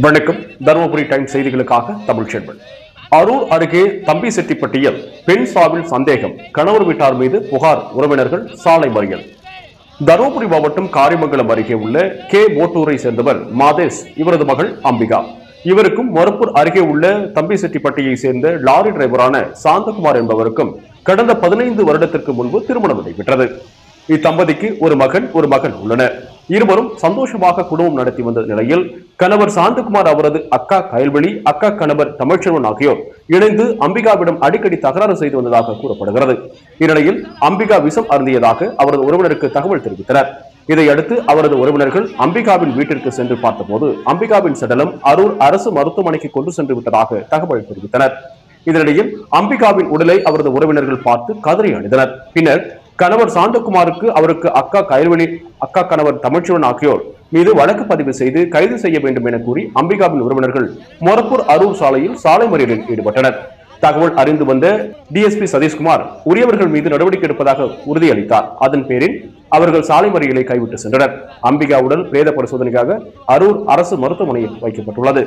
வணக்கம். தருமபுரி டைம்ஸ் செய்திகளுக்காக தமிழ் செல்வன். அரூர் அருகே தம்பிசெட்டிப்பட்டியில் பெண் சாவில் சந்தேகம், கணவர் வீட்டார் மீது புகார், உறவினர்கள் சாலை மறியல். தருமபுரி மாவட்டம் காரிமங்கலம் அருகே உள்ள கே ஓட்டூரை சேர்ந்தவர் மாதேஷ். இவரது மகள் அம்பிகா. இவருக்கும் மொரப்பூர் அருகே உள்ள தம்பிசெட்டிப்பட்டியை சேர்ந்த லாரி டிரைவரான சாந்தகுமார் என்பவருக்கும் கடந்த 15 வருடத்திற்கு முன்பு திருமணம் நடைபெற்றது. இத்தம்பதிக்கு ஒரு மகன், ஒரு மகள் உள்ளனர். இருவரும் சந்தோஷமாக குடும்பம் நடத்தி வந்த நிலையில் கணவர் சாந்தகுமார், அவரது அக்கா கயல்வெளி, அக்கா கணவர் தமிழ்ச்செல்வன் ஆகியோர் இணைந்து அம்பிகாவிடம் அடிக்கடி தகராறு செய்து வந்ததாக கூறப்படுகிறது. இந்நிலையில் அம்பிகா விஷம் அருந்தியதாக அவரது உறவினருக்கு தகவல் தெரிவித்தனர். இதையடுத்து அவரது உறவினர்கள் அம்பிகாவின் வீட்டிற்கு சென்று பார்த்தபோது அம்பிகாவின் சடலம் அரூர் அரசு மருத்துவமனைக்கு கொண்டு சென்று விட்டதாக தகவல் தெரிவித்தனர். இதனிடையில் அம்பிகாவின் உடலை அவரது உறவினர்கள் பார்த்து கதறி அழுதனர். பின்னர் கணவர் சாந்தகுமாருக்கு, அவருக்கு அக்கா கயல்வெளி, அக்கா கணவர் தமிழ்ச்செல்வன் ஆகியோர் மீது வழக்கு பதிவு செய்து கைது செய்ய வேண்டும் என கூறி அம்பிகாவின் உறவினர்கள் மொரப்பூர் அரூர் சாலையில் சாலை மறியலில் ஈடுபட்டனர். தகவல் அறிந்து வந்த டிஎஸ்பி சதீஷ்குமார் உரியவர்கள் மீது நடவடிக்கை எடுப்பதாக உறுதியளித்தார். அதன் பேரில் அவர்கள் சாலை மறியலை கைவிட்டு சென்றனர். அம்பிகா உடல் பிரேத பரிசோதனைக்காக அரூர் அரசு மருத்துவமனையில் வைக்கப்பட்டுள்ளது.